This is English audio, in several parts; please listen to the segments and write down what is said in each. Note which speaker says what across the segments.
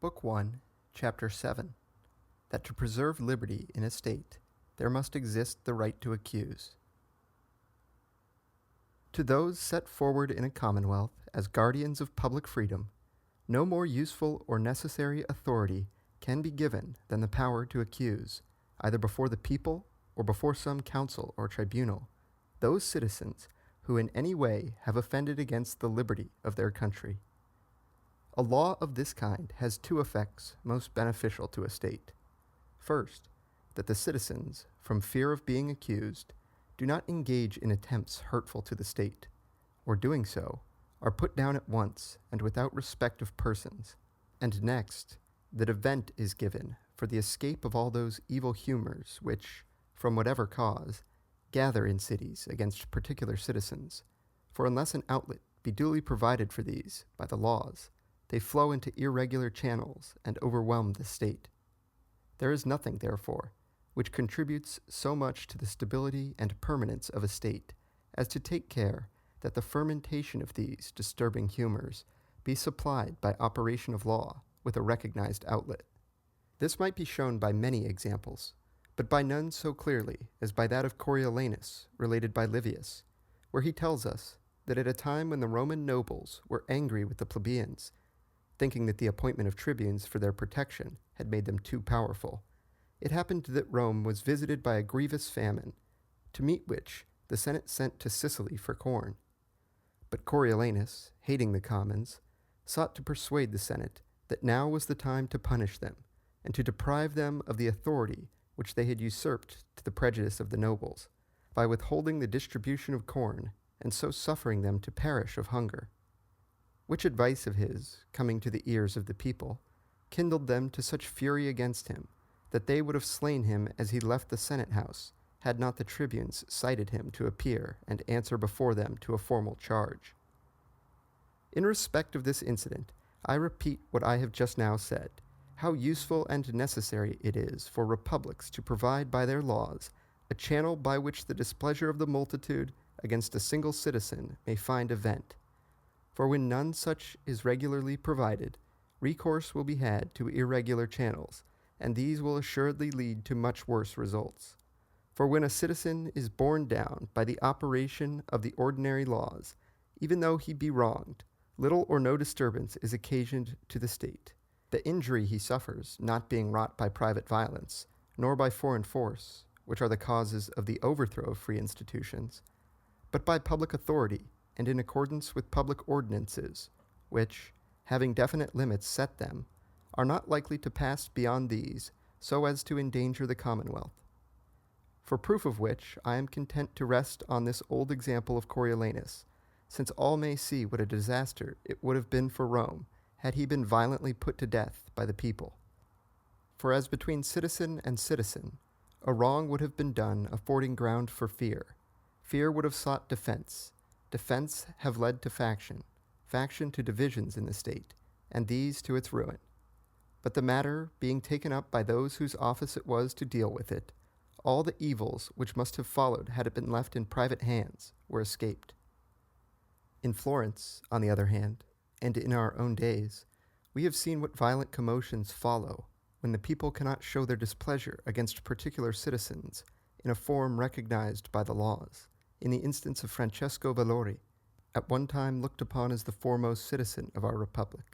Speaker 1: Book 1, Chapter 7, that to preserve liberty in a state, there must exist the right to accuse. To those set forward in a commonwealth as guardians of public freedom, no more useful or necessary authority can be given than the power to accuse, either before the people or before some council or tribunal, those citizens who in any way have offended against the liberty of their country. A law of this kind has two effects most beneficial to a state. First, that the citizens, from fear of being accused, do not engage in attempts hurtful to the state, or doing so, are put down at once and without respect of persons. And next, that a vent is given for the escape of all those evil humors which, from whatever cause, gather in cities against particular citizens, for unless an outlet be duly provided for these by the laws, they flow into irregular channels and overwhelm the state. There is nothing, therefore, which contributes so much to the stability and permanence of a state as to take care that the fermentation of these disturbing humors be supplied by operation of law with a recognized outlet. This might be shown by many examples, but by none so clearly as by that of Coriolanus, related by Livius, where he tells us that at a time when the Roman nobles were angry with the plebeians, thinking that the appointment of tribunes for their protection had made them too powerful, it happened that Rome was visited by a grievous famine, to meet which the Senate sent to Sicily for corn. But Coriolanus, hating the commons, sought to persuade the Senate that now was the time to punish them, and to deprive them of the authority which they had usurped to the prejudice of the nobles, by withholding the distribution of corn, and so suffering them to perish of hunger. Which advice of his, coming to the ears of the people, kindled them to such fury against him, that they would have slain him as he left the Senate house, had not the tribunes cited him to appear and answer before them to a formal charge. In respect of this incident, I repeat what I have just now said, how useful and necessary it is for republics to provide by their laws a channel by which the displeasure of the multitude against a single citizen may find a vent. For when none such is regularly provided, recourse will be had to irregular channels, and these will assuredly lead to much worse results. For when a citizen is borne down by the operation of the ordinary laws, even though he be wronged, little or no disturbance is occasioned to the state, the injury he suffers not being wrought by private violence, nor by foreign force, which are the causes of the overthrow of free institutions, but by public authority, and in accordance with public ordinances, which, having definite limits set them, are not likely to pass beyond these so as to endanger the commonwealth. For proof of which I am content to rest on this old example of Coriolanus, since all may see what a disaster it would have been for Rome had he been violently put to death by the people. For as between citizen and citizen, a wrong would have been done affording ground for fear. Fear would have sought defense. Defense have led to faction, faction to divisions in the state, and these to its ruin. But the matter being taken up by those whose office it was to deal with it, all the evils which must have followed had it been left in private hands were escaped. In Florence, on the other hand, and in our own days, we have seen what violent commotions follow when the people cannot show their displeasure against particular citizens in a form recognized by the laws. In the instance of Francesco Valori, at one time looked upon as the foremost citizen of our republic,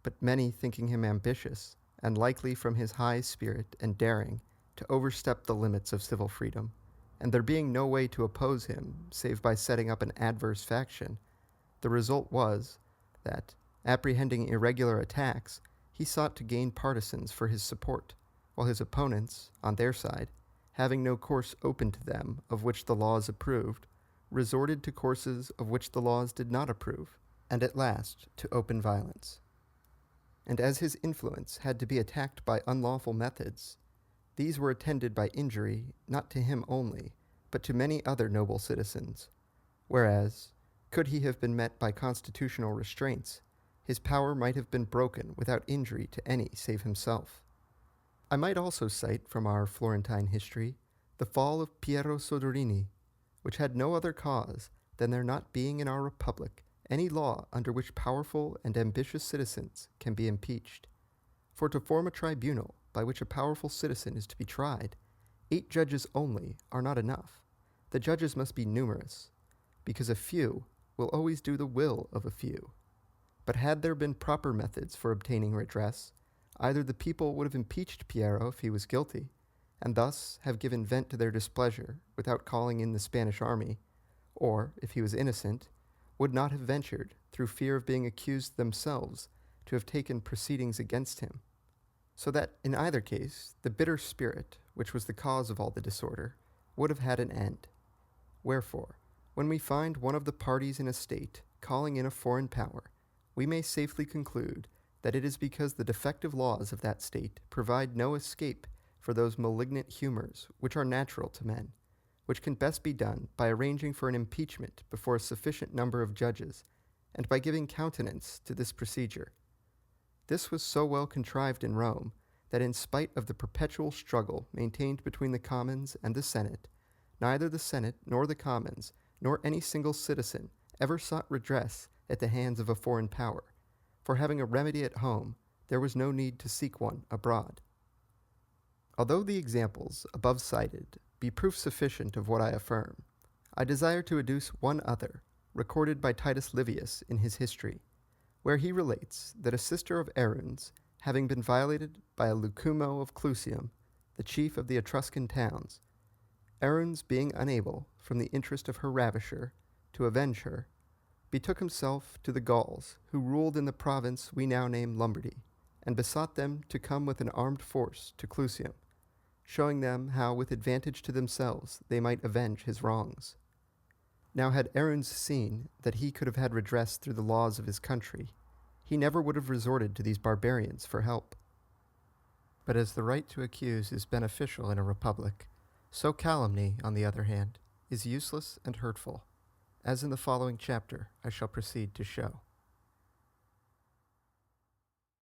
Speaker 1: but many thinking him ambitious, and likely from his high spirit and daring to overstep the limits of civil freedom, and there being no way to oppose him save by setting up an adverse faction, the result was that, apprehending irregular attacks, he sought to gain partisans for his support, while his opponents, on their side, having no course open to them of which the laws approved, resorted to courses of which the laws did not approve, and at last to open violence. And as his influence had to be attacked by unlawful methods, these were attended by injury not to him only, but to many other noble citizens, whereas, could he have been met by constitutional restraints, his power might have been broken without injury to any save himself. I might also cite from our Florentine history the fall of Piero Soderini, which had no other cause than there not being in our republic any law under which powerful and ambitious citizens can be impeached, For to form a tribunal by which a powerful citizen is to be tried, 8 judges only are not enough. The judges must be numerous, because a few will always do the will of a few. But had there been proper methods for obtaining redress, either the people would have impeached Piero if he was guilty, and thus have given vent to their displeasure without calling in the Spanish army, or, if he was innocent, would not have ventured, through fear of being accused themselves, to have taken proceedings against him. So that, in either case, the bitter spirit, which was the cause of all the disorder, would have had an end. Wherefore, when we find one of the parties in a state calling in a foreign power, we may safely conclude that it is because the defective laws of that state provide no escape for those malignant humors which are natural to men, which can best be done by arranging for an impeachment before a sufficient number of judges, and by giving countenance to this procedure. This was so well contrived in Rome that in spite of the perpetual struggle maintained between the commons and the Senate, neither the Senate nor the commons, nor any single citizen, ever sought redress at the hands of a foreign power, for having a remedy at home, there was no need to seek one abroad. Although the examples above cited be proof sufficient of what I affirm, I desire to adduce one other, recorded by Titus Livius in his history, where he relates that a sister of Aaron's, having been violated by a Lucumo of Clusium, the chief of the Etruscan towns, Aaron's being unable, from the interest of her ravisher, to avenge her, betook himself to the Gauls, who ruled in the province we now name Lombardy, and besought them to come with an armed force to Clusium, showing them how with advantage to themselves they might avenge his wrongs. Now had Aaron's seen that he could have had redress through the laws of his country, he never would have resorted to these barbarians for help. But as the right to accuse is beneficial in a republic, so calumny, on the other hand, is useless and hurtful, as in the following chapter I shall proceed to show.